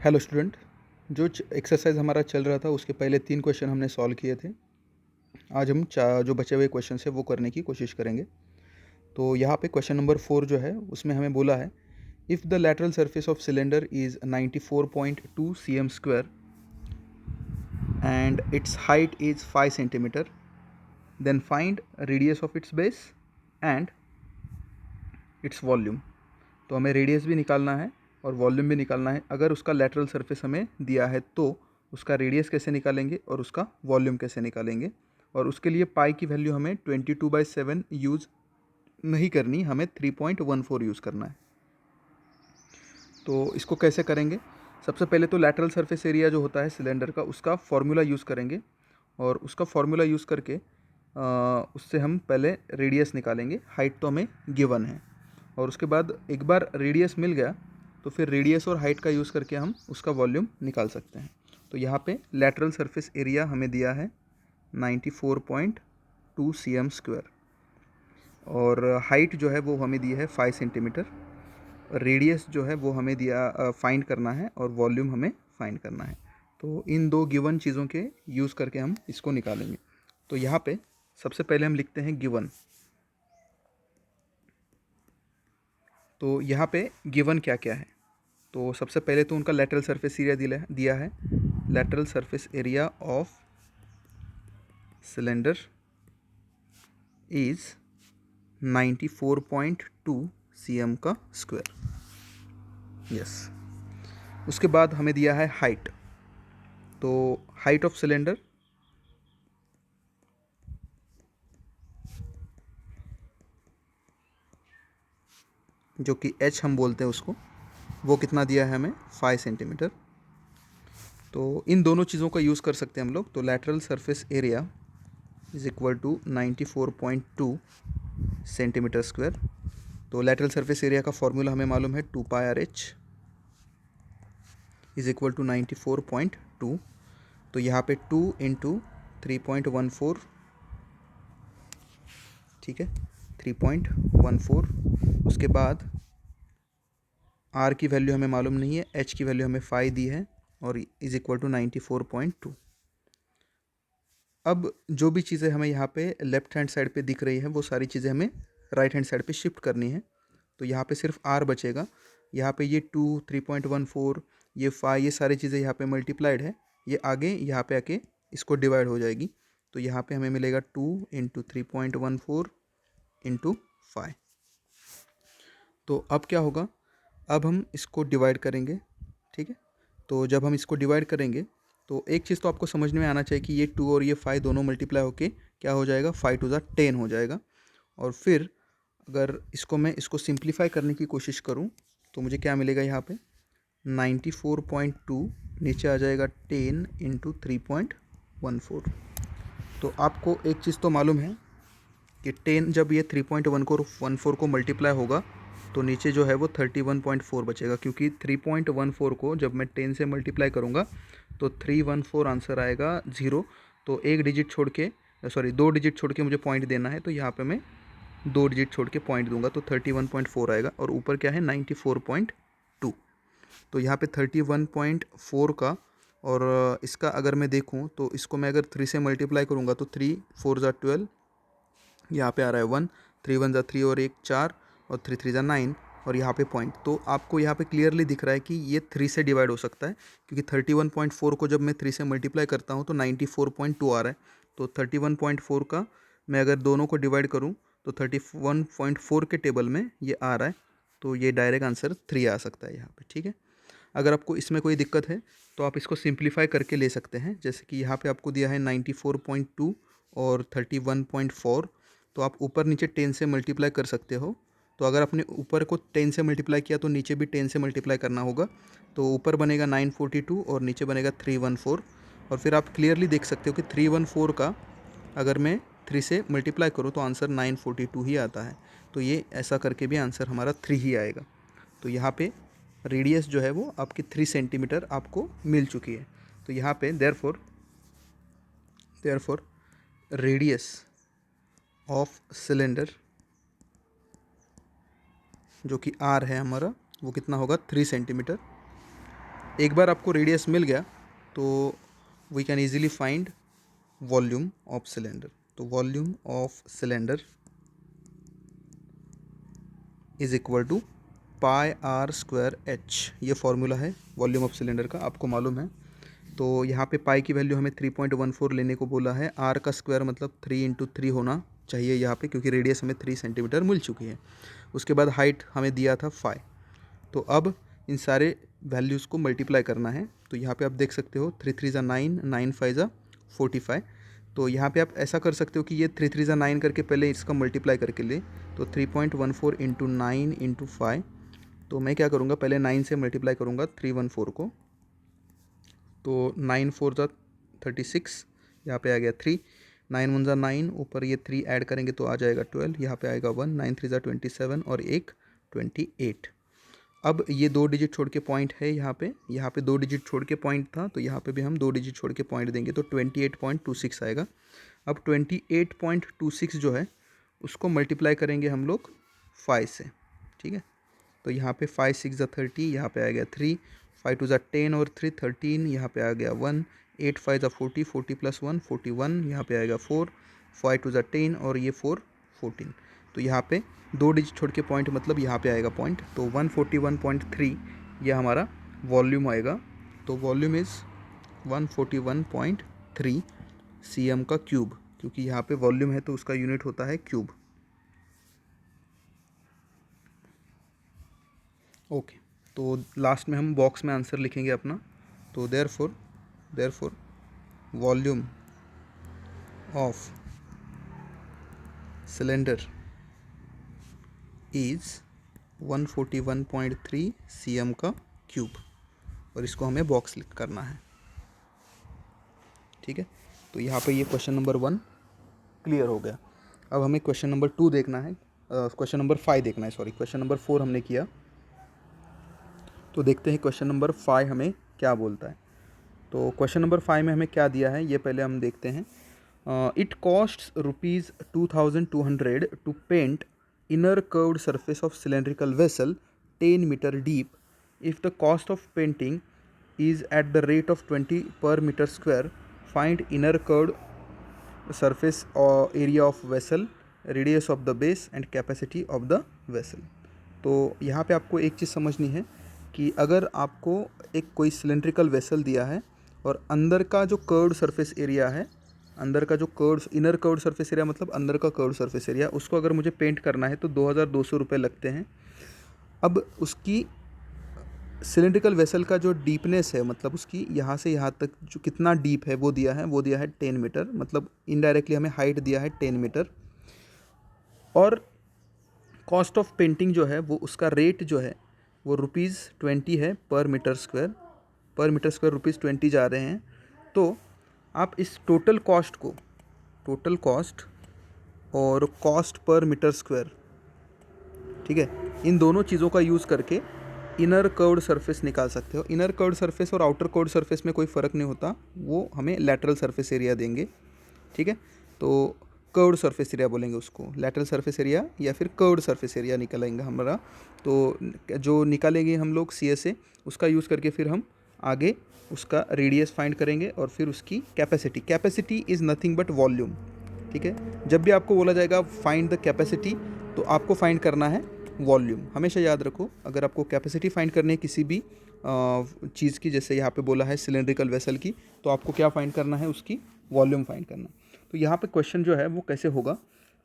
Hello student. जो exercise हमारा चल रहा था उसके पहले 3 क्वेश्चन हमने सॉल्व किए थे। आज हम जो बचे हुए क्वेश्चन है वो करने की कोशिश करेंगे। तो यहाँ पे क्वेश्चन नंबर 4 जो है उसमें हमें बोला है, if the lateral surface of cylinder is 94.2 cm square and its height is 5 centimetre, then find radius of its base and its volume. तो हमें रेडियस भी निकालना है और वॉल्यूम भी निकालना है। अगर उसका लैटरल सरफेस हमें दिया है तो उसका रेडियस कैसे निकालेंगे और उसका वॉल्यूम कैसे निकालेंगे। और उसके लिए पाई की वैल्यू हमें 22/7 यूज़ नहीं करनी, हमें 3.14 यूज़ करना है। तो इसको कैसे करेंगे? सबसे पहले तो लैटरल सरफेस एरिया जो होता है सिलेंडर का उसका फॉर्मूला यूज़ करेंगे और उसका फॉर्मूला यूज़ करके उससे हम पहले रेडियस निकालेंगे। हाइट तो हमें गिवन है और उसके बाद एक बार रेडियस मिल गया तो फिर रेडियस और हाइट का यूज़ करके हम उसका वॉल्यूम निकाल सकते हैं। तो यहाँ पे लैटरल सरफेस एरिया हमें दिया है 94.2 cm स्क्वायर और हाइट जो है वो हमें दी है 5 सेंटीमीटर। रेडियस जो है वो हमें दिया फाइंड करना है और वॉल्यूम हमें फाइंड करना है। तो इन दो गिवन चीज़ों के यूज़ करके हम इसको निकालेंगे। तो यहाँ पे सबसे पहले हम लिखते हैं गिवन। तो यहाँ पे गिवन क्या क्या है? तो सबसे पहले तो उनका लैटरल सरफेस एरिया दिया है। Lateral surface area of cylinder is 94.2 cm का स्क्वायर। यस। उसके बाद हमें दिया है हाइट। तो हाइट ऑफ सिलेंडर जो कि h हम बोलते हैं उसको, वो कितना दिया है हमें 5 सेंटीमीटर। तो इन दोनों चीज़ों का यूज़ कर सकते हैं हम लोग। तो lateral surface area is equal to 94.2 centimetre square. तो लैटरल सरफेस एरिया का फॉर्मूला हमें मालूम है 2πRH इज इक्वल टू 94.2। तो यहाँ पे 2 इंटू 3.14, ठीक है, 3.14। उसके बाद R की वैल्यू हमें मालूम नहीं है, H की वैल्यू हमें 5 दी है और इज इक्वल टू 94.2। अब जो भी चीज़ें हमें यहाँ पे लेफ्ट हैंड साइड पे दिख रही है वो सारी चीज़ें हमें राइट हैंड साइड पे शिफ्ट करनी है। तो यहाँ पे सिर्फ R बचेगा। यहाँ पे ये 2, 3.14, ये 5, ये सारी चीज़ें यहाँ पे मल्टीप्लाइड है। ये आगे यहाँ पे आके इसको डिवाइड हो जाएगी। तो यहाँ पे हमें मिलेगा 2 इंटू 3.14 इंटू 5। तो अब क्या होगा? अब हम इसको डिवाइड करेंगे, ठीक है। तो जब हम इसको डिवाइड करेंगे तो एक चीज़ तो आपको समझ में आना चाहिए कि ये 2 और ये 5 दोनों मल्टीप्लाई होके क्या हो जाएगा, 5 टू ज़ा 10 हो जाएगा। और फिर अगर इसको सिंप्लीफाई करने की कोशिश करूँ तो मुझे क्या मिलेगा, यहाँ पे 94.2 नीचे आ जाएगा 10 इंटू 3.14। तो आपको एक चीज़ तो मालूम है कि 10 जब ये 3.14 को मल्टीप्लाई होगा तो नीचे जो है वो 31.4 बचेगा, क्योंकि 3.14 को जब मैं 10 से मल्टीप्लाई करूँगा तो 314 आंसर आएगा 0। तो एक डिजिट छोड़ के, सॉरी 2 डिजिट छोड़ के मुझे पॉइंट देना है, तो यहाँ पे मैं 2 डिजिट छोड़ के पॉइंट दूंगा तो 31.4 आएगा और ऊपर क्या है 94.2। तो यहाँ पे 31.4 का और इसका अगर मैं देखूँ तो इसको मैं अगर 3 से मल्टीप्लाई करूँगा तो 3 4 ज़ा 12, यहाँ पे आ रहा है 1, 3 1 ज़ा 3 और 1 4 और 3 3 ज़ा 9 और यहाँ पे पॉइंट। तो आपको यहाँ पे क्लियरली दिख रहा है कि ये 3 से डिवाइड हो सकता है, क्योंकि 31.4 को जब मैं 3 से मल्टीप्लाई करता हूँ तो 94.2 आ रहा है। तो 31.4 का मैं अगर दोनों को डिवाइड करूँ तो 31.4 के टेबल में ये आ रहा है। तो ये डायरेक्ट आंसर 3 आ सकता है यहाँ पे, ठीक है। अगर आपको इसमें कोई दिक्कत है तो आप इसको सिंप्लीफाई करके ले सकते हैं। जैसे कि यहाँ पे आपको दिया है 94.2 और 31.4, तो आप ऊपर नीचे 10 से मल्टीप्लाई कर सकते हो। तो अगर आपने ऊपर को 10 से मल्टीप्लाई किया तो नीचे भी 10 से मल्टीप्लाई करना होगा। तो ऊपर बनेगा 942 और नीचे बनेगा 314। और फिर आप क्लियरली देख सकते हो कि 314 का अगर मैं 3 से मल्टीप्लाई करूँ तो आंसर 942 ही आता है। तो ये ऐसा करके भी आंसर हमारा 3 ही आएगा। तो यहाँ पे रेडियस जो है वो आपकी 3 सेंटीमीटर आपको मिल चुकी है। तो यहाँ पे देयरफॉर रेडियस ऑफ सिलेंडर जो कि R है हमारा, वो कितना होगा 3 सेंटीमीटर। एक बार आपको रेडियस मिल गया तो we can easily find volume of cylinder. तो volume of cylinder is equal to pi R square H, ये फॉर्मूला है वॉल्यूम ऑफ सिलेंडर का, आपको मालूम है। तो यहाँ पे पाई की वैल्यू हमें 3.14 लेने को बोला है, आर का स्क्वायर मतलब 3 × 3 होना चाहिए यहाँ पे, क्योंकि रेडियस हमें 3 सेंटीमीटर मिल चुकी है। उसके बाद हाइट हमें दिया था 5। तो अब इन सारे वैल्यूज़ को मल्टीप्लाई करना है। तो यहाँ पे आप देख सकते हो 3 3 = 9, 9 5 = 45। तो यहाँ पे आप ऐसा कर सकते हो कि ये 3 3 = 9 करके पहले इसका मल्टीप्लाई करके ले, तो 3.14 × 9 × 5। तो मैं क्या करूँगा, पहले 9 से मल्टीप्लाई करूँगा 314 को, तो 9 4 = 36, यहाँ पे आ गया 3, 9 1 = 9, ऊपर ये 3 ऐड करेंगे तो आ जाएगा 12, यहाँ पे आएगा 1, 9 3 = 27 और 1 28। अब ये 2 डिजिट छोड़ के पॉइंट है यहाँ पे 2 डिजिट छोड़ के पॉइंट था, तो यहाँ पे भी हम 2 डिजिट छोड़ के पॉइंट देंगे तो 28.26 आएगा। अब 28.26 जो है उसको मल्टीप्लाई करेंगे हम लोग 5 से, ठीक है। तो यहाँ पे 5 6 = 30, यहाँ पे आ गया 3, 5 2 = 10 और 3 13, यहाँ पे आ गया 1, 8 5 = 40, 40 + 1 41, यहाँ पे आएगा 4, 5 2 = 10 और ये 4 14। तो यहाँ पे 2 डिजिट छोड़ के पॉइंट मतलब यहाँ पे आएगा पॉइंट, तो 141.3 ये हमारा वॉल्यूम आएगा। तो वॉल्यूम इज़ 141.3 cm का क्यूब, क्योंकि यहाँ पे वॉल्यूम है तो उसका यूनिट होता है क्यूब। ओके, तो लास्ट में हम बॉक्स में आंसर लिखेंगे अपना। तो therefore volume of cylinder is 141.3 cm का क्यूब, और इसको हमें बॉक्स लिख करना है, ठीक है। तो यहाँ पे ये क्वेश्चन नंबर 1 क्लियर हो गया। अब हमें क्वेश्चन नंबर 2 देखना है, क्वेश्चन नंबर 5 देखना है, सॉरी क्वेश्चन नंबर 4 हमने किया। तो देखते हैं क्वेश्चन नंबर 5 हमें क्या बोलता है। तो क्वेश्चन नंबर 5 में हमें क्या दिया है ये पहले हम देखते हैं। It costs ₹2200 to paint inner curved surface of cylindrical vessel 10 meter deep. If the cost of painting is at the rate of 20 per meter square, find inner curved surface or area of vessel, radius of the base and capacity of the vessel. तो यहाँ पे आपको एक चीज़ समझनी है कि अगर आपको एक कोई सिलेंड्रिकल वेसल दिया है और अंदर का जो कर्व्ड सरफेस एरिया है, अंदर का जो curved inner curved surface area मतलब अंदर का कर्व्ड सरफेस एरिया, उसको अगर मुझे पेंट करना है तो 2200 रुपये लगते हैं। अब उसकी सिलेंड्रिकल वेसल का जो डीपनेस है, मतलब उसकी यहाँ से यहाँ तक जो कितना डीप है वो दिया है 10 मीटर, मतलब इनडायरेक्टली हमें हाइट दिया है 10 मीटर। और कॉस्ट ऑफ पेंटिंग जो है वो उसका रेट जो है वो ₹20 है पर मीटर स्क्वायर ₹20 जा रहे हैं। तो आप इस टोटल कॉस्ट और कॉस्ट पर मीटर स्क्वायर, ठीक है, इन दोनों चीज़ों का यूज़ करके इनर कर्व्ड सरफेस निकाल सकते हो। इनर कर्व्ड सरफेस और आउटर कर्व्ड सरफेस में कोई फ़र्क नहीं होता, वो हमें लैटरल सरफेस एरिया देंगे, ठीक है। तो कर्व्ड सरफेस एरिया बोलेंगे उसको, लैटरल सरफेस एरिया या फिर कर्व्ड सरफेस एरिया निकालेंगे हमारा। तो जो निकालेंगे हम लोग CSA, उसका यूज़ करके फिर हम आगे उसका रेडियस फाइंड करेंगे और फिर उसकी capacity is nothing but volume, ठीक है। जब भी आपको बोला जाएगा फाइंड द कैपेसिटी, तो आपको फाइंड करना है वॉल्यूम। हमेशा याद रखो, अगर आपको कैपेसिटी फाइंड करनी है किसी भी चीज़ की, जैसे यहाँ पे बोला है सिलेंड्रिकल वेसल की, तो आपको क्या फाइंड करना है, उसकी वॉल्यूम फाइंड करना। तो यहाँ पे क्वेश्चन जो है वो कैसे होगा,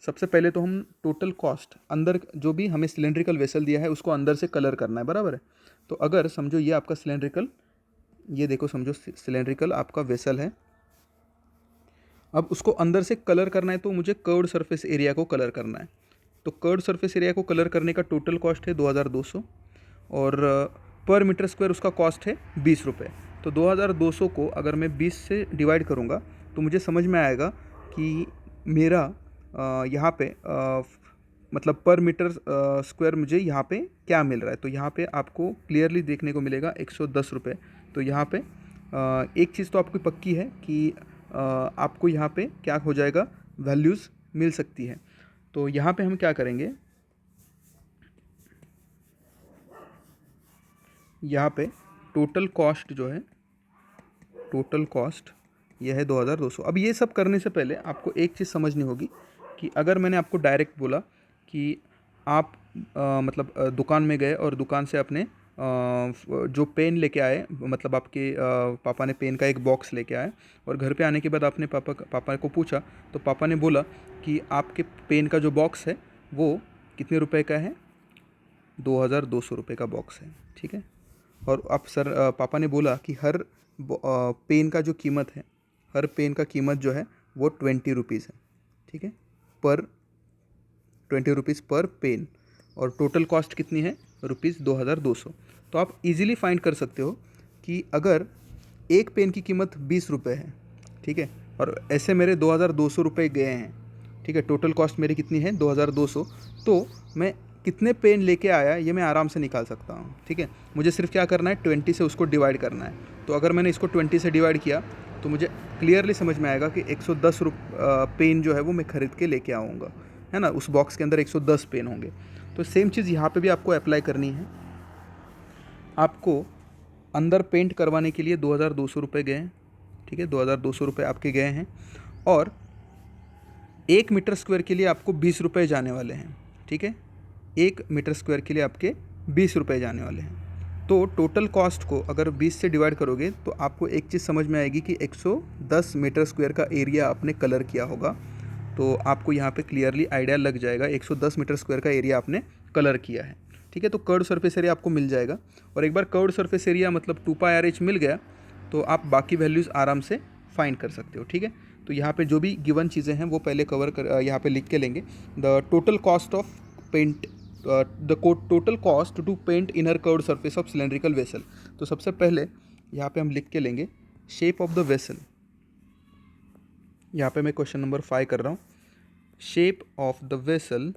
सबसे पहले तो हम टोटल कॉस्ट, अंदर जो भी हमें सिलेंड्रिकल वेसल दिया है उसको अंदर से कलर करना है, बराबर है। तो अगर समझो ये आपका सिलेंड्रिकल, ये देखो समझो सिलेंड्रिकल आपका वेसल है, अब उसको अंदर से कलर करना है तो मुझे कर्व्ड सरफेस एरिया को कलर करना है। तो कर्व्ड सरफेस एरिया को कलर करने का टोटल कॉस्ट है 2200 और पर मीटर स्क्वायर उसका कॉस्ट है 20 रुपये। तो 2200 को अगर मैं 20 से डिवाइड करूँगा तो मुझे समझ में आएगा कि मेरा यहाँ पे मतलब पर मीटर स्क्वायर मुझे यहाँ पे क्या मिल रहा है। तो यहाँ पे आपको क्लियरली देखने को मिलेगा 110 रुपये। तो यहाँ पे एक चीज़ तो आपको पक्की है कि आपको यहाँ पे क्या हो जाएगा, वैल्यूज़ मिल सकती है। तो यहाँ पे हम क्या करेंगे, यहाँ पे टोटल कॉस्ट जो है, टोटल कॉस्ट यह है 2200। अब ये सब करने से पहले आपको एक चीज़ समझनी होगी कि अगर मैंने आपको डायरेक्ट बोला कि आप दुकान में गए और दुकान से अपने जो पेन लेके आए, मतलब आपके पापा ने पेन का एक बॉक्स लेके आए और घर पे आने के बाद आपने पापा को पूछा, तो पापा ने बोला कि आपके पेन का जो बॉक्स है वो कितने रुपए का है, 2200 रुपये का बॉक्स है, ठीक है। और आप पापा ने बोला कि हर पेन का जो कीमत है, हर पेन का कीमत जो है वो 20 रुपीज़ है, ठीक है, पर 20 रुपीज़ पर पेन, और टोटल कॉस्ट कितनी है, ₹2200। तो आप इजीली फाइंड कर सकते हो कि अगर एक पेन की कीमत 20 रुपये है, ठीक है, और ऐसे मेरे 2200 रुपये गए हैं, ठीक है, टोटल कॉस्ट मेरी कितनी है 2200, तो मैं कितने पेन लेके आया ये मैं आराम से निकाल सकता हूँ, ठीक है। मुझे सिर्फ क्या करना है, 20 से उसको डिवाइड करना है। तो अगर मैंने इसको 20 से डिवाइड किया तो मुझे क्लियरली समझ में आएगा कि 110 पेन जो है वो मैं ख़रीद के लेके आऊँगा, है ना। उस बॉक्स के अंदर 110 पेन होंगे। तो सेम चीज़ यहाँ पे भी आपको अप्लाई करनी है। आपको अंदर पेंट करवाने के लिए 2200 रुपये गए हैं, ठीक है, 2200 रुपये आपके गए हैं, और 1 मीटर स्क्वायर के लिए आपको 20 रुपये जाने वाले हैं, ठीक है। 1 मीटर स्क्वायर के लिए आपके 20 रुपये जाने वाले हैं। तो टोटल कॉस्ट को अगर 20 से डिवाइड करोगे तो आपको एक चीज़ समझ में आएगी कि 110 मीटर स्क्वायर का एरिया आपने कलर किया होगा। तो आपको यहाँ पे क्लियरली आइडिया लग जाएगा 110 मीटर स्क्वायर का एरिया आपने कलर किया है, ठीक है। तो कर्व्ड सरफेस एरिया आपको मिल जाएगा, और एक बार कर्व्ड सरफेस एरिया मतलब 2πRH मिल गया तो आप बाकी वैल्यूज़ आराम से फाइंड कर सकते हो, ठीक है। तो यहाँ पे जो भी गिवन चीज़ें हैं वो पहले कवर कर यहाँ पे लिख के लेंगे। The total cost of paint, the total cost to paint inner curved surface of cylindrical vessel. तो सबसे पहले यहाँ पे हम लिख के लेंगे शेप ऑफ द वेसल। यहाँ पे मैं क्वेश्चन नंबर 5 कर रहा हूँ। Shape of the vessel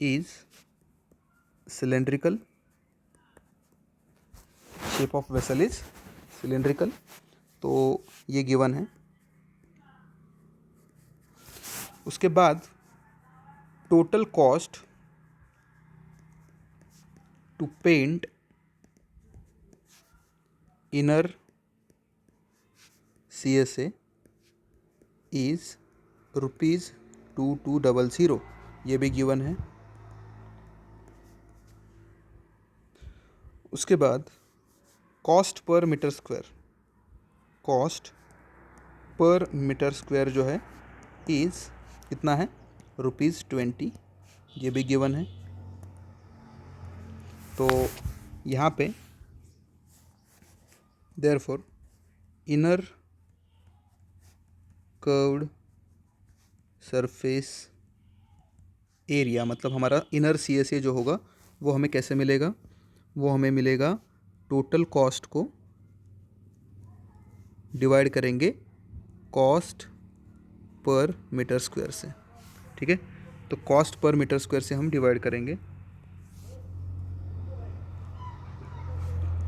is cylindrical, shape of vessel is cylindrical, तो ये गिवन है। उसके बाद total cost to paint inner CSA is ₹2200, ये भी गिवन है। उसके बाद cost per metre square, cost per metre square जो है इज़ कितना है, ₹20, ये भी गिवन है। तो यहाँ पे therefore inner curved surface area, मतलब हमारा इनर CSA जो होगा वो हमें कैसे मिलेगा, वो हमें मिलेगा टोटल कॉस्ट को डिवाइड करेंगे कॉस्ट पर मीटर स्क्वायर से, ठीक है। तो कॉस्ट पर मीटर स्क्वायर से हम डिवाइड करेंगे,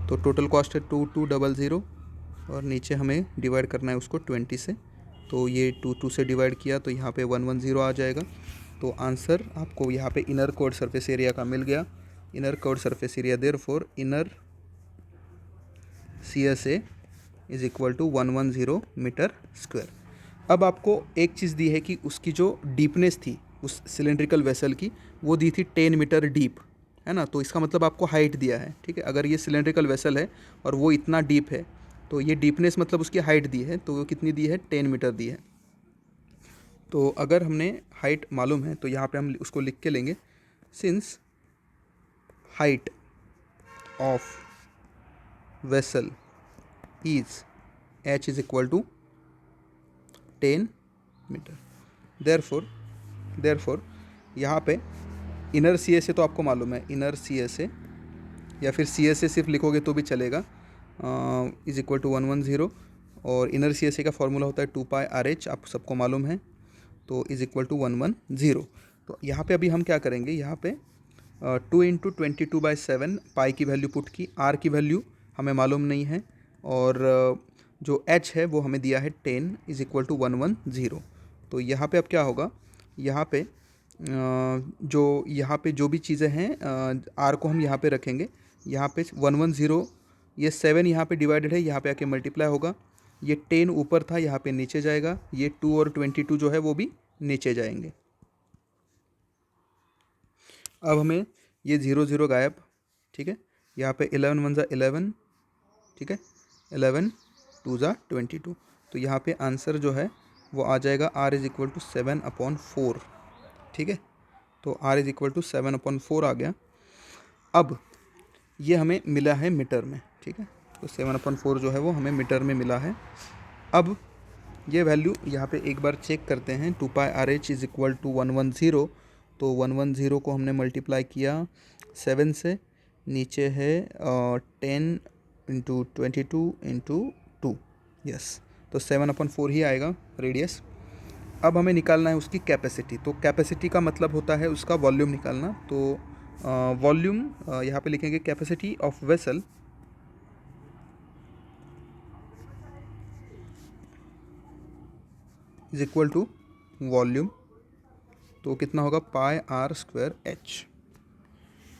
तो टोटल कॉस्ट है 2200 और नीचे हमें डिवाइड करना है उसको 20 से। तो ये 2 से डिवाइड किया तो यहाँ पे 110 आ जाएगा। तो आंसर आपको यहाँ पे इनर कर्व्ड सरफेस एरिया का मिल गया। Inner curved surface area therefore inner CSA is equal to 110 metre square. अब आपको एक चीज़ दी है कि उसकी जो डीपनेस थी उस सिलेंड्रिकल वेसल की, वो दी थी 10 मीटर डीप, है ना। तो इसका मतलब आपको हाइट दिया है, ठीक है। अगर ये सिलेंड्रिकल वेसल है और वो इतना डीप है तो ये डीपनेस मतलब उसकी हाइट दी है, तो वो कितनी दी है, 10 मीटर दी है। तो अगर हमने हाइट मालूम है तो यहाँ पे हम उसको लिख के लेंगे, since height of vessel is h is equal to 10 metre, therefore यहाँ पे इनर CSA तो आपको मालूम है, इनर CSA या फिर CSA सिर्फ लिखोगे तो भी चलेगा, इज इक्वल टू 110, और इनर CSA का फॉर्मूला होता है 2πRH, आप सबको मालूम है, तो इज इक्वल टू 110। तो यहाँ पे अभी हम क्या करेंगे, यहाँ पे 2 × 22/7 पाई की वैल्यू पुट की, R की वैल्यू हमें मालूम नहीं है, और जो h है वो हमें दिया है 10 इज इक्वल टू 110। तो यहाँ पे अब क्या होगा, यहाँ पे जो भी चीज़ें हैं R को हम यहाँ पे रखेंगे, यहाँ पे 110, ये 7 यहाँ पे डिवाइडेड है, यहाँ पे आके मल्टीप्लाई होगा। ये 10 ऊपर था, यहाँ पे नीचे जाएगा। ये 2 और 22 जो है वो भी नीचे जाएंगे। अब हमें ये 0 0 गायब, ठीक है। यहाँ पे 11 1 ज़ा 11, ठीक है, 11 2 ज़ा 22। तो यहाँ पे आंसर जो है वो आ जाएगा R इज़ इक्वल टू 7/4, ठीक है। तो R इज़ इक्वल टू 7/4 आ गया। अब ये हमें मिला है मीटर में, ठीक है। तो 7/4 जो है वो हमें मीटर में मिला है। अब ये वैल्यू यहाँ पे एक बार चेक करते हैं। 2πRH is equal to 110। तो 110 को हमने मल्टीप्लाई किया 7 से, नीचे है 10 इंटू 22 इंटू 2, यस। तो 7/4 ही आएगा रेडियस। अब हमें निकालना है उसकी कैपेसिटी। तो कैपेसिटी का मतलब होता है उसका वॉल्यूम निकालना। तो वॉल्यूम यहाँ पे लिखेंगे capacity of vessel is equal to volume. तो कितना होगा πr²h।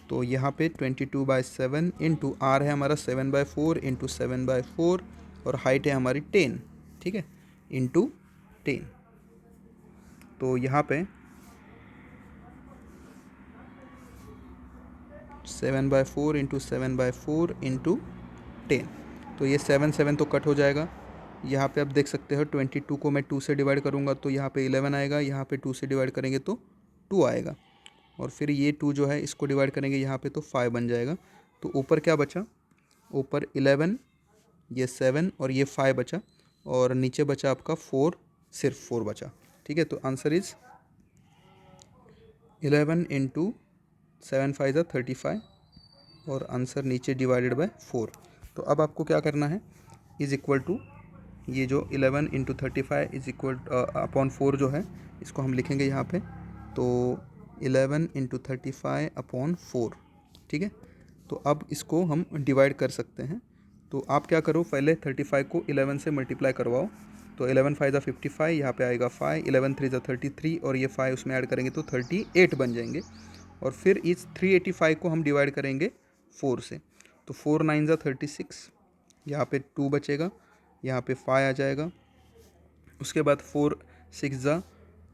तो यहाँ पे 22/7 इंटू आर है हमारा 7/4 इंटू 7/4 और हाइट है हमारी 10, ठीक है, इंटू 10। तो यहाँ पे 7/4 इंटू 7/4 इंटू 10। तो ये 7 7 तो कट हो जाएगा। यहाँ पे आप देख सकते हो 22 को मैं 2 से डिवाइड करूँगा तो यहाँ पे 11 आएगा, यहाँ पे 2 से डिवाइड करेंगे तो 2 आएगा, और फिर ये 2 जो है इसको डिवाइड करेंगे यहाँ पे तो 5 बन जाएगा। तो ऊपर क्या बचा, ऊपर 11, ये 7 और ये 5 बचा, और नीचे बचा आपका 4, सिर्फ 4 बचा, ठीक है। तो आंसर इज़ 11 इंटू 7 5 ज़ा 35, और आंसर नीचे डिवाइडेड बाय 4। तो अब आपको क्या करना है, इज़ इक्वल टू ये जो 11 इंटू 35 इज़ इक्वल अपॉन 4 जो है इसको हम लिखेंगे यहाँ पे। तो 11 इंटू 35 अपॉन 4, ठीक है। तो अब इसको हम डिवाइड कर सकते हैं। तो आप क्या करो, पहले 35 को 11 से मल्टीप्लाई करवाओ। तो 11 5 ज़ा 55, यहाँ पे आएगा 5, 11 3 ज़ा 33 और ये 5 उसमें ऐड करेंगे तो 38 बन जाएंगे। और फिर इस 385 को हम डिवाइड करेंगे 4 से। तो 4 9 ज़ा 36, यहाँ पे 2 बचेगा, यहाँ पे 5 आ जाएगा। उसके बाद 4 6 ज़ा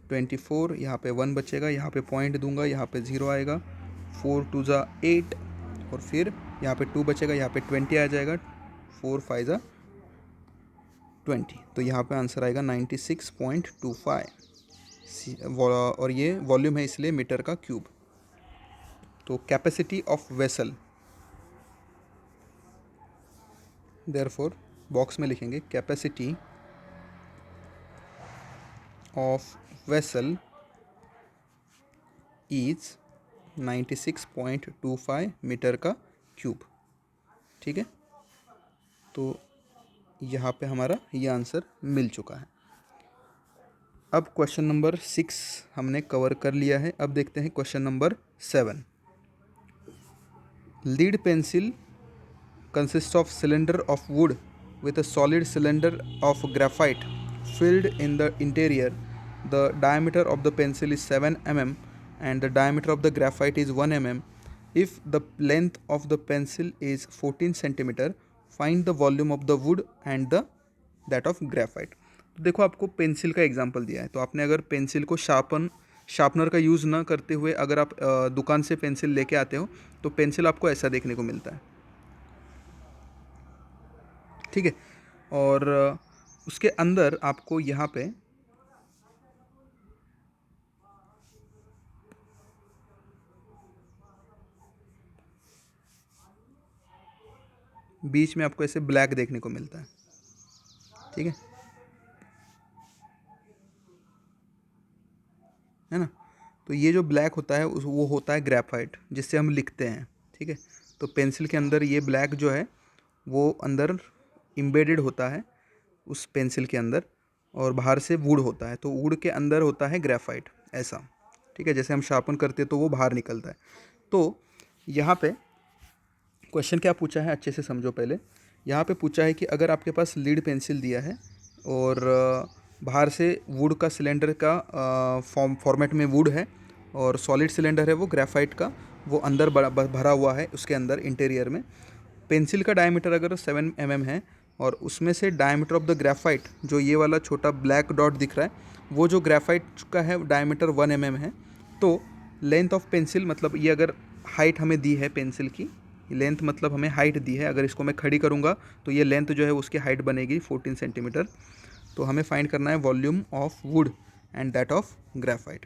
24, यहाँ पे 1 बचेगा, यहाँ पे पॉइंट दूंगा, यहाँ पे 0 आएगा। 4 2 ज़ा 8, और फिर यहाँ पे 2 बचेगा, यहाँ पे 20 आ जाएगा। 4 5 ज़ा 20, तो यहाँ पे आंसर आएगा 96.25। और ये वॉल्यूम है इसलिए मीटर का क्यूब। तो capacity of vessel, therefore box में लिखेंगे capacity of vessel is 96.25 metre का क्यूब, ठीक है। तो यहाँ पे हमारा ये आंसर मिल चुका है। अब क्वेश्चन नंबर 6 हमने कवर कर लिया है। अब देखते हैं question number 7। Lead pencil consists of cylinder of wood with a solid cylinder of graphite filled in the interior. The diameter of the pencil is 7 mm and the diameter of the graphite is 1 mm. If the length of the pencil is 14 cm, find the volume of the wood and that of graphite. तो देखो आपको pencil का example दिया है, तो आपने अगर pencil को शार्पनर का यूज़ ना करते हुए अगर आप दुकान से पेंसिल लेके आते हो तो पेंसिल आपको ऐसा देखने को मिलता है, ठीक है। और उसके अंदर आपको यहाँ पे बीच में आपको ऐसे ब्लैक देखने को मिलता है, ठीक है ना। तो ये जो ब्लैक होता है वो होता है ग्रेफाइट, जिससे हम लिखते हैं, ठीक है। तो पेंसिल के अंदर ये ब्लैक जो है वो अंदर एम्बेडेड होता है उस पेंसिल के अंदर, और बाहर से वुड होता है। तो वुड के अंदर होता है ग्रेफाइट, ऐसा, ठीक है। जैसे हम शार्पन करते हैं तो वो बाहर निकलता है। तो यहाँ पे क्वेश्चन क्या पूछा है, अच्छे से समझो पहले। यहाँ पे पूछा है कि अगर आपके पास लीड पेंसिल दिया है और बाहर से वुड का सिलेंडर का फॉर्मेट में वुड है और सॉलिड सिलेंडर है वो ग्रेफाइट का, वो अंदर भरा हुआ है उसके अंदर इंटीरियर में। पेंसिल का डायमीटर अगर 7 mm है और उसमें से डायमीटर ऑफ द ग्रेफाइट, जो ये वाला छोटा ब्लैक डॉट दिख रहा है, वो जो ग्रेफाइट का है डायमीटर 1 mm है, तो लेंथ ऑफ पेंसिल, मतलब ये अगर हाइट हमें दी है पेंसिल की, लेंथ मतलब हमें हाइट दी है, अगर इसको मैं खड़ी करूँगा तो ये लेंथ जो है उसकी हाइट बनेगी 14 सेंटीमीटर। तो हमें फाइंड करना है volume of would and that of graphite.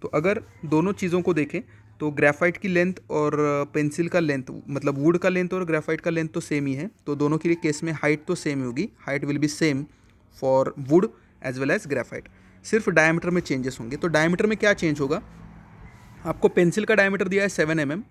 तो अगर दोनों चीज़ों को देखें तो ग्रेफाइट की लेंथ और पेंसिल का लेंथ, मतलब वुड का लेंथ और ग्रेफाइट का लेंथ तो सेम ही है, तो दोनों के लिए केस में हाइट तो सेम होगी, height will be same for wood as well as graphite. सिर्फ डायमीटर में चेंजेस होंगे। तो डायमीटर में क्या चेंज होगा, आपको पेंसिल का डायमीटर दिया है 7 mm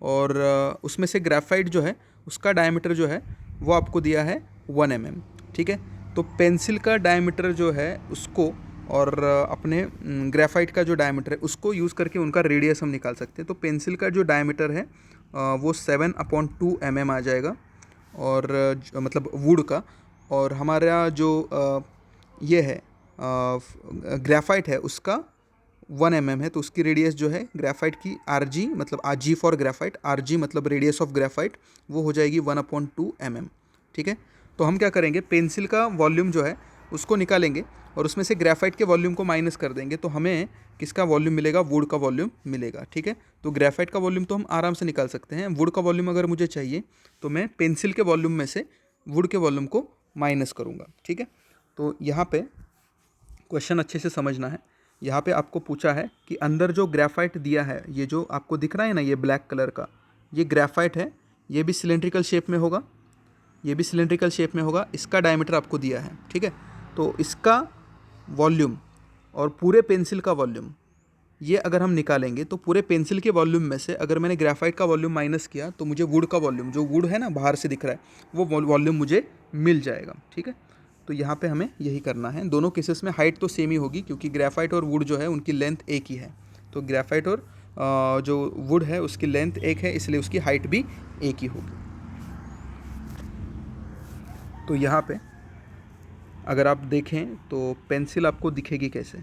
और उसमें से ग्रेफाइट जो है उसका डायमीटर जो है वो आपको दिया है 1 mm। ठीक है, तो पेंसिल का डायमीटर जो है उसको और अपने ग्रेफाइट का जो डायमीटर है उसको यूज़ करके उनका रेडियस हम निकाल सकते हैं। तो पेंसिल का जो डायमीटर है वो 7/2 mm आ जाएगा, और मतलब वुड का, और हमारा जो ये है ग्रेफाइट है उसका 1 mm है, तो उसकी रेडियस जो है ग्रेफाइट की RG, मतलब RG फॉर ग्रेफाइट, RG मतलब रेडियस ऑफ ग्रेफाइट, वो हो जाएगी 1/2 mm। ठीक है, तो हम क्या करेंगे, पेंसिल का वॉल्यूम जो है उसको निकालेंगे और उसमें से ग्रेफाइट के वॉल्यूम को माइनस कर देंगे, तो हमें किसका वॉल्यूम मिलेगा, वुड का वॉल्यूम मिलेगा। ठीक है, तो ग्रेफाइट का वॉल्यूम तो हम आराम से निकाल सकते हैं, वुड का वॉल्यूम अगर मुझे चाहिए तो मैं पेंसिल के वॉल्यूम में से वुड के वॉल्यूम को माइनस करूँगा। ठीक है, तो यहाँ पे क्वेश्चन अच्छे से समझना है। यहाँ पे आपको पूछा है कि अंदर जो ग्रेफाइट दिया है, ये जो आपको दिख रहा है ना, ये ब्लैक कलर का, ये ग्रेफाइट है, ये भी सिलेंड्रिकल शेप में होगा, ये भी सिलेंड्रिकल शेप में होगा, इसका डायमीटर आपको दिया है। ठीक है, तो इसका वॉल्यूम और पूरे पेंसिल का वॉल्यूम, ये अगर हम निकालेंगे तो पूरे पेंसिल के वॉल्यूम में से अगर मैंने ग्रेफाइट का वॉल्यूम माइनस किया तो मुझे वुड का वॉल्यूम, जो वुड है ना बाहर से दिख रहा है, वो वॉल्यूम मुझे मिल जाएगा। ठीक है, तो यहाँ पे हमें यही करना है। दोनों केसेस में हाइट तो सेम ही होगी क्योंकि ग्रेफाइट और वुड जो है उनकी लेंथ एक ही है, तो ग्रेफाइट और जो वुड है उसकी लेंथ एक है, इसलिए उसकी हाइट भी एक ही होगी। तो यहाँ पे अगर आप देखें तो पेंसिल आपको दिखेगी कैसे,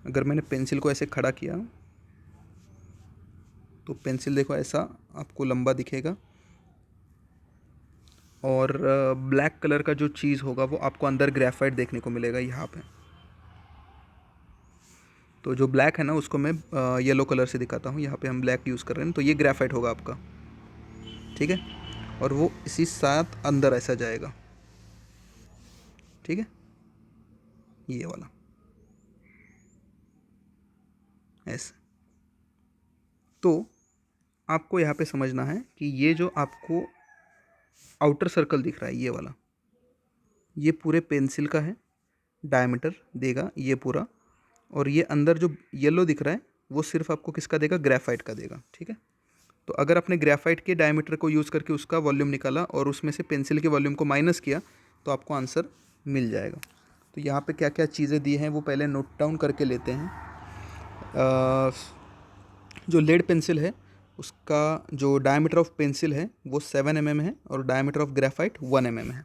अगर मैंने पेंसिल को ऐसे खड़ा किया तो पेंसिल देखो ऐसा आपको लंबा दिखेगा, और ब्लैक कलर का जो चीज़ होगा वो आपको अंदर ग्रेफाइट देखने को मिलेगा यहाँ पे। तो जो ब्लैक है ना उसको मैं येलो कलर से दिखाता हूँ, यहाँ पे हम ब्लैक यूज़ कर रहे हैं, तो ये ग्रेफाइट होगा आपका। ठीक है, और वो इसी साथ अंदर ऐसा जाएगा। ठीक है, ये वाला ऐसे। तो आपको यहाँ पे समझना है कि ये जो आपको आउटर सर्कल दिख रहा है ये वाला, ये पूरे पेंसिल का है, डायमीटर देगा ये पूरा, और ये अंदर जो येलो दिख रहा है वो सिर्फ आपको किसका देगा, ग्रेफाइट का देगा। ठीक है, तो अगर आपने ग्रेफाइट के डायमीटर को यूज़ करके उसका वॉल्यूम निकाला और उसमें से पेंसिल के वॉल्यूम को माइनस किया तो आपको आंसर मिल जाएगा। तो यहाँ पे क्या क्या चीज़ें दी हैं वो पहले नोट डाउन करके लेते हैं। जो लेड पेंसिल है उसका जो डायमीटर ऑफ पेंसिल है वो 7 mm है और डायमीटर ऑफ ग्रेफाइट 1 mm है।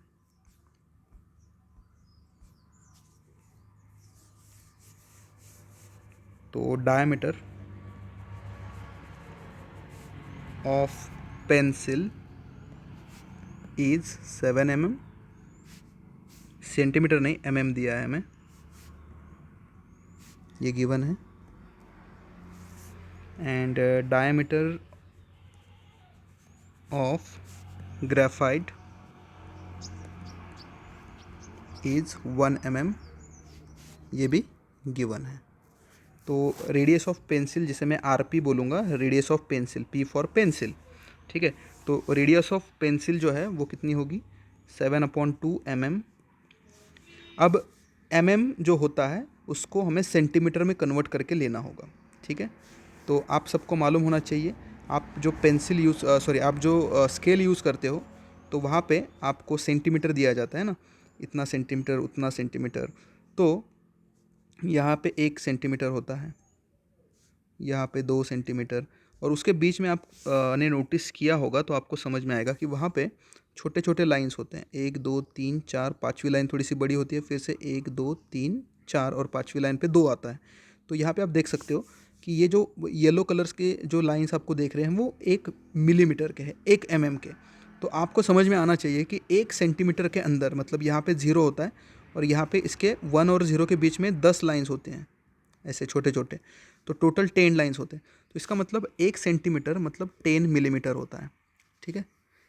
तो diameter of pencil is 7 mm, centimetre नहीं mm दिया है हमें, ये गिवन है। And diameter of graphite is 1 mm, ये भी गिवन है। तो रेडियस ऑफ पेंसिल, जिसे मैं RP बोलूँगा, radius of pencil, P for pencil. ठीक है, तो रेडियस ऑफ पेंसिल जो है वो कितनी होगी, 7/2 mm। अब mm जो होता है उसको हमें सेंटीमीटर में कन्वर्ट करके लेना होगा। ठीक है, तो आप सबको मालूम होना चाहिए, आप जो पेंसिल यूज़ आप जो स्केल यूज़ करते हो तो वहाँ पे आपको सेंटीमीटर दिया जाता है ना, इतना सेंटीमीटर उतना सेंटीमीटर, तो यहाँ पे 1 सेंटीमीटर होता है, यहाँ पे 2 सेंटीमीटर, और उसके बीच में आप ने नोटिस किया होगा तो आपको समझ में आएगा कि वहाँ पे छोटे छोटे लाइंस होते हैं, 1 2 3 4, 5वीं लाइन थोड़ी सी बड़ी होती है, फिर से 1 2 3 4 और 5वीं लाइन पे 2 आता है। तो यहाँ पे आप देख सकते हो कि ये जो येलो कलर्स के जो लाइंस आपको देख रहे हैं वो 1 मिलीमीटर के हैं, 1 mm के। तो आपको समझ में आना चाहिए कि 1 सेंटीमीटर के अंदर, मतलब यहाँ पे 0 होता है और यहाँ पे इसके 1 और 0 के बीच में 10 लाइंस होते हैं, ऐसे छोटे छोटे। तो टोटल 10 लाइंस होते हैं। तो इसका मतलब 1 सेंटीमीटर मतलब 10 मिलीमीटर होता है, ठीक है।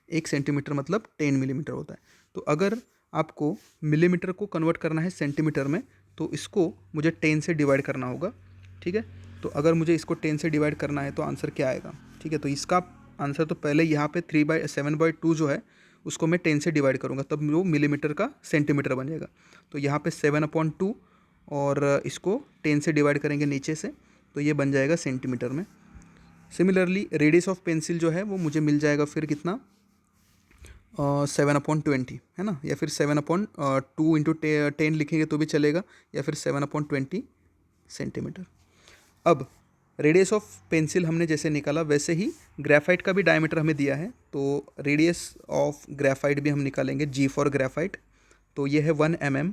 1 सेंटीमीटर मतलब 10 मिलीमीटर होता है। तो अगर आपको मिलीमीटर को कन्वर्ट करना है सेंटीमीटर में, तो इसको मुझे 10 से डिवाइड करना होगा, ठीक है। तो अगर मुझे इसको 10 से डिवाइड करना है तो आंसर क्या आएगा, ठीक है। तो इसका आंसर तो पहले यहाँ पे 3/7/2 जो है उसको मैं 10 से डिवाइड करूँगा, तब वो मिलीमीटर का सेंटीमीटर बन जाएगा। तो यहाँ पे 7/2 और इसको 10 से डिवाइड करेंगे नीचे से, तो ये बन जाएगा सेंटीमीटर में। सिमिलरली रेडियस ऑफ पेंसिल जो है वो मुझे मिल जाएगा फिर कितना, 7/20 है ना, या फिर 7/2 इंटू 10 लिखेंगे तो भी चलेगा, या फिर 7/20 सेंटीमीटर। अब रेडियस ऑफ पेंसिल हमने जैसे निकाला वैसे ही ग्रेफाइट का भी डायमीटर हमें दिया है, तो रेडियस ऑफ ग्रेफाइट भी हम निकालेंगे, G फॉर ग्रेफाइट। तो ये है 1 mm।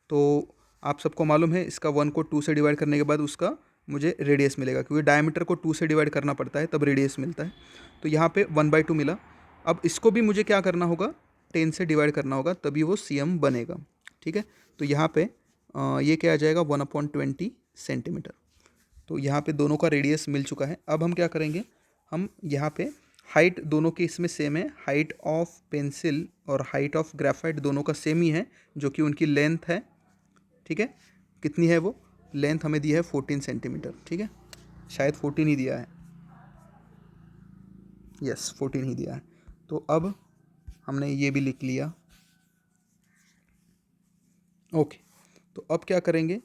तो आप सबको मालूम है इसका 1 को 2 से डिवाइड करने के बाद उसका मुझे रेडियस मिलेगा, क्योंकि डायमीटर को 2 से डिवाइड करना पड़ता है तब रेडियस मिलता है। तो यहाँ पे 1/2 मिला। अब इसको भी मुझे क्या करना होगा, 10 से डिवाइड करना होगा, तभी वो cm बनेगा, ठीक है। तो यहाँ पे ये क्या आ जाएगा, 1/20 सेंटीमीटर। तो यहाँ पे दोनों का रेडियस मिल चुका है। अब हम क्या करेंगे, हम यहाँ पे हाइट दोनों की इसमें सेम है, हाइट ऑफ पेंसिल और हाइट ऑफ ग्रेफाइट दोनों का सेम ही है, जो कि उनकी लेंथ है, ठीक है। कितनी है वो लेंथ हमें दी है 14 सेंटीमीटर, ठीक है। शायद 14 ही दिया है, यस 14 ही दिया है। तो अब हमने ये भी लिख लिया, ओके। तो अब क्या करेंगे,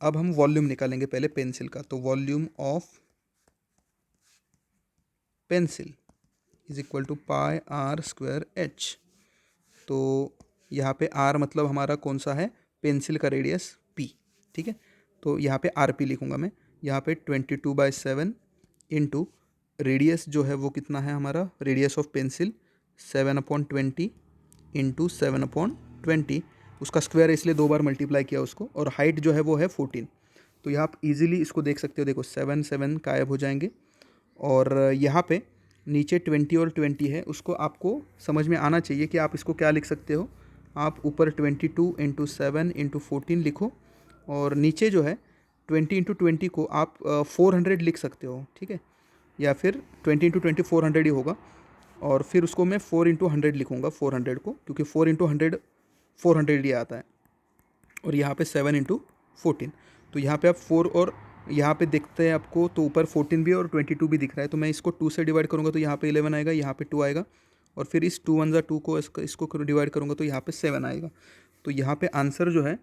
अब हम वॉल्यूम निकालेंगे पहले पेंसिल का। तो volume of pencil is equal to πr²h। तो यहाँ पे r मतलब हमारा कौन सा है, पेंसिल का रेडियस p, ठीक है। तो यहाँ पे rp लिखूँगा मैं। यहाँ पे 22/7 इंटू रेडियस जो है वो कितना है हमारा, रेडियस ऑफ पेंसिल 7/20 इंटू 7/20, उसका स्क्वायर है इसलिए 2 बार मल्टीप्लाई किया उसको, और हाइट जो है वो है 14। तो यहाँ आप इजीली इसको देख सकते हो, देखो 7 7 गायब हो जाएंगे, और यहाँ पे नीचे 20 और 20 है, उसको आपको समझ में आना चाहिए कि आप इसको क्या लिख सकते हो। आप ऊपर 22 इंटू 7 इंटू 14 लिखो, और नीचे जो है 20 इंटू 20 को आप 400 लिख सकते हो, ठीक है। या फिर 20 इंटू 20 400 ही होगा, और फिर उसको मैं 4 इंटू 100 लिखूँगा, 400 को, क्योंकि 4 इंटू 100 400 ही आता है। और यहाँ पे 7 इंटू 14। तो यहाँ पे आप 4 और यहाँ पे देखते हैं आपको, तो ऊपर 14 भी और 22 भी दिख रहा है। तो मैं इसको 2 से डिवाइड करूँगा तो यहाँ पे 11 आएगा, यहाँ पे 2 आएगा, और फिर इस 2 1 2 को इसको डिवाइड करूँगा तो यहाँ पे 7 आएगा। तो यहाँ पे आंसर जो है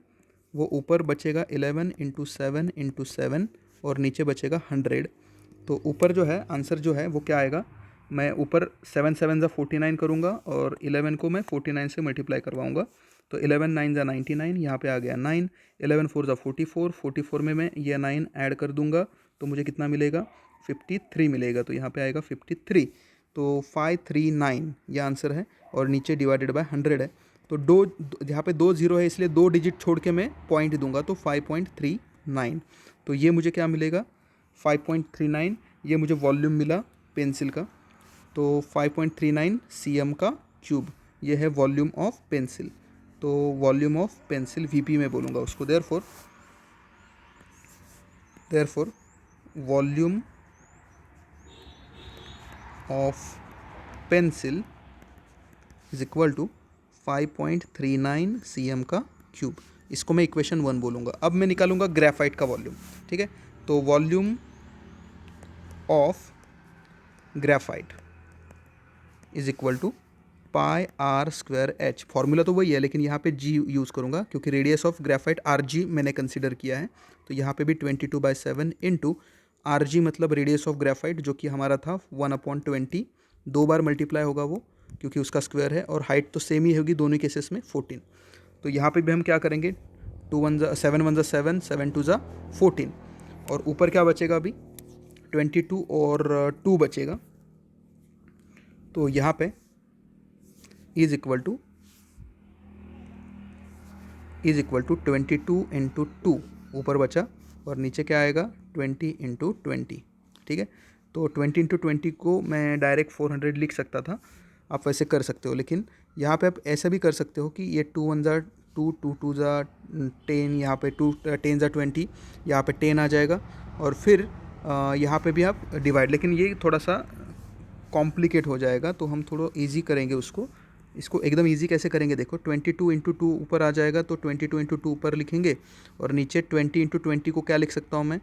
वो ऊपर बचेगा 11 इंटू 7 इंटू 7, और नीचे बचेगा 100। तो ऊपर जो है आंसर जो है वो क्या आएगा, मैं ऊपर 7 7 ज़ा 49 करूँगा, और 11 को मैं 49 से मल्टीप्लाई करवाऊँगा। तो 11 9 ज़ा 99, यहाँ पे आ गया 9, 11 4 ज़ा 44, 44 में मैं ये 9 ऐड कर दूँगा तो मुझे कितना मिलेगा, 53 मिलेगा। तो यहाँ पे आएगा 53। तो 539 ये आंसर है, और नीचे डिवाइडेड बाय 100 है। तो यहाँ पे 2 0 है, इसलिए 2 डिजिट छोड़ के मैं पॉइंट दूंगा, तो 5.39। तो ये मुझे क्या मिलेगा, 5.39, ये मुझे वॉल्यूम मिला पेंसिल का। तो 5.39 cm का क्यूब, ये है वॉल्यूम ऑफ पेंसिल। तो वॉल्यूम ऑफ पेंसिल VP में बोलूँगा उसको। Therefore volume of pencil is equal to 5.39 cm का क्यूब। इसको मैं इक्वेशन 1 बोलूँगा। अब मैं निकालूंगा ग्रेफाइट का वॉल्यूम, ठीक है। तो volume of graphite is equal to πr²h। Formula तो वही है, लेकिन यहाँ पे G यूज़ करूँगा क्योंकि रेडियस ऑफ ग्रेफाइट Rg मैंने कंसिडर किया है। तो यहाँ पे भी 22/7 इंटू Rg मतलब रेडियस ऑफ ग्रेफाइट, जो कि हमारा था 1/20, 2 बार मल्टीप्लाई होगा वो क्योंकि उसका स्क्वायर है, और हाइट तो सेम ही होगी दोनों केसेस में 14। तो यहाँ पे भी हम क्या करेंगे, 7 1 7, 7 2 14, और ऊपर क्या बचेगा अभी 22 और 2 बचेगा। तो यहाँ पे इज इक्वल टू 22 इंटू 2 ऊपर बचा, और नीचे क्या आएगा 20 × 20, ठीक है। तो 20 × 20 को मैं डायरेक्ट 400 लिख सकता था, आप वैसे कर सकते हो, लेकिन यहाँ पे आप ऐसा भी कर सकते हो कि ये 2 1 ज़ा 2, 2 2 ज़ा 10, यहाँ पे 2 10 ज़ा 20, यहाँ पे 10 आ जाएगा, और फिर यहाँ पे भी आप डिवाइड, लेकिन ये थोड़ा सा कॉम्प्लिकेट हो जाएगा, तो हम थोड़ा इजी करेंगे उसको। इसको एकदम इजी कैसे करेंगे, देखो 22 × 2 ऊपर आ जाएगा, तो 22 × 2 ऊपर लिखेंगे, और नीचे 20 × 20 को क्या लिख सकता हूँ मैं,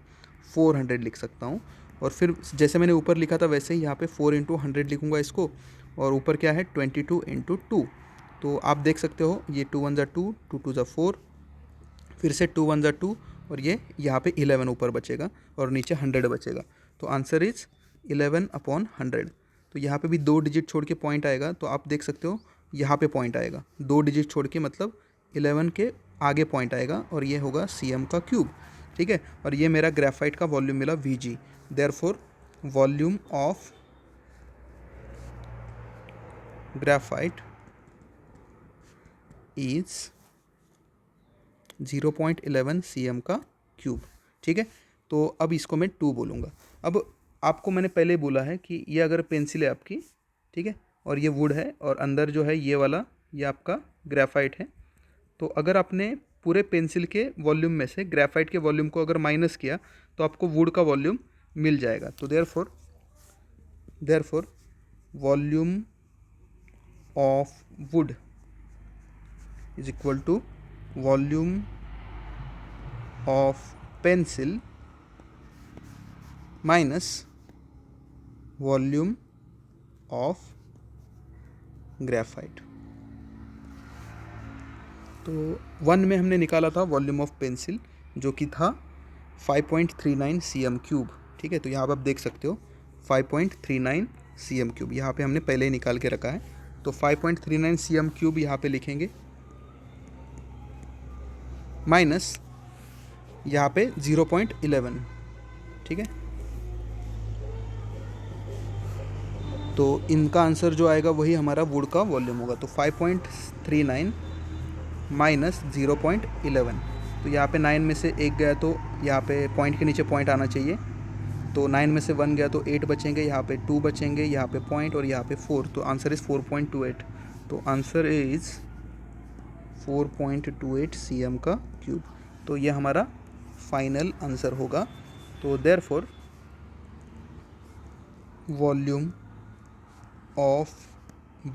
400 लिख सकता हूँ। और फिर जैसे मैंने ऊपर लिखा था वैसे ही यहाँ पे 4 × 100 लिखूँगा इसको, और ऊपर क्या है 22 × 2। तो आप देख सकते हो ये 2 1 ज़ा 2, 2 2 ज़ा 4, फिर से 2 1 ज़ा 2, और ये यहाँ पे 11 ऊपर बचेगा और नीचे 100 बचेगा। तो आंसर इज 11/100। तो यहाँ पे भी 2 डिजिट छोड़ के पॉइंट आएगा, तो आप देख सकते हो यहाँ पे पॉइंट आएगा 2 डिजिट छोड़ के, मतलब 11 के आगे पॉइंट आएगा, और ये होगा Cm का क्यूब, ठीक है। और ये मेरा ग्रेफाइट का वॉल्यूम मिला Vg, therefore volume of graphite is 0.11 Cm का क्यूब, ठीक है। तो अब इसको मैं 2 बोलूँगा। अब आपको मैंने पहले बोला है कि ये अगर पेंसिल है आपकी, ठीक है, और ये वुड है, और अंदर जो है ये वाला, ये आपका ग्रेफाइट है, तो अगर आपने पूरे पेंसिल के वॉल्यूम में से ग्रेफाइट के वॉल्यूम को अगर माइनस किया, तो आपको वुड का वॉल्यूम मिल जाएगा। तो therefore volume of wood is equal to volume of pencil minus volume of graphite. तो 1 में हमने निकाला था वॉल्यूम ऑफ पेंसिल, जो कि था 5.39 Cm क्यूब, ठीक है। तो यहाँ पर आप देख सकते हो 5.39 Cm क्यूब यहाँ पे हमने पहले ही निकाल के रखा है। तो 5.39 Cm क्यूब यहाँ पे लिखेंगे, माइनस यहाँ पे 0.11, ठीक है। तो इनका आंसर जो आएगा वही हमारा वुड का वॉल्यूम होगा। तो 5.39 माइनस 0.11, तो यहाँ पे 9 में से 1 गया, तो यहाँ पे पॉइंट के नीचे पॉइंट आना चाहिए। तो 9 में से 1 गया तो 8 बचेंगे, यहाँ पे 2 बचेंगे, यहाँ पे पॉइंट, और यहाँ पे 4। तो आंसर इज़ 4.28। तो आंसर इज़ 4.28 Cm का क्यूब। तो ये हमारा फाइनल आंसर होगा। तो therefore volume of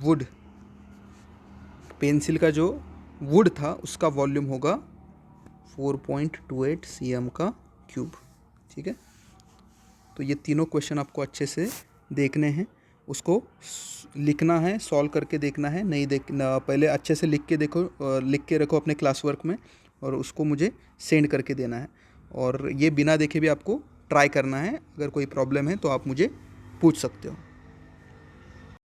would, pencil का जो वुड था उसका वॉल्यूम होगा 4.28 Cm का क्यूब, ठीक है। तो ये तीनों क्वेश्चन आपको अच्छे से देखने हैं, उसको लिखना है, सॉल्व करके देखना है, नहीं देखना, पहले अच्छे से लिख के देखो, लिख के रखो अपने क्लास वर्क में, और उसको मुझे सेंड करके देना है। और ये बिना देखे भी आपको ट्राई करना है। अगर कोई प्रॉब्लम है तो आप मुझे पूछ सकते हो।